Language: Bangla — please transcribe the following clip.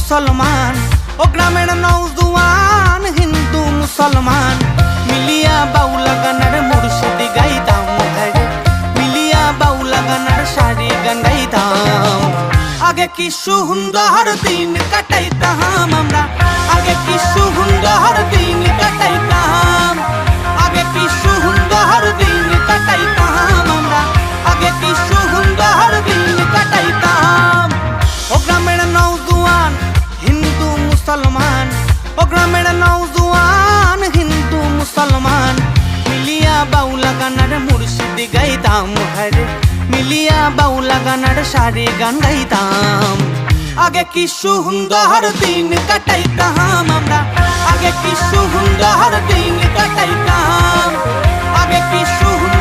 মুসলমান, ও গ্রামের নওজোয়ান হিন্দু মুসলমান মিলিয়া বাউলা গানের মুর্শিদি গাইতাম রে, মিলিয়া বাউলা গানের সারি গান গাইতাম। আগে কি সুন্দর দিন কাটাইতাম আমরা, আগে কি সুন্দর দিন কাটাইতাম, আগে কি সুন্দর দিন কাটাইতাম আমরা, আগে কি সুন্দর দিন কাটাইতাম। ও গ্রামের নওজোয়ান হিন্দু মুসলমান, ও গ্রামের নওজোয়ান হিন্দু মুসলমান মিলিয়া বাউলা গানের মুর্শিদি গাইতাম রে, মিলিয়া বাউলা গানের সারি গান গাইতাম। আগে কি সুন্দর দিন কাটাইতাম আমরা, আগে কি সুন্দর দিন কাটাইতাম, আগে কি সুন্দর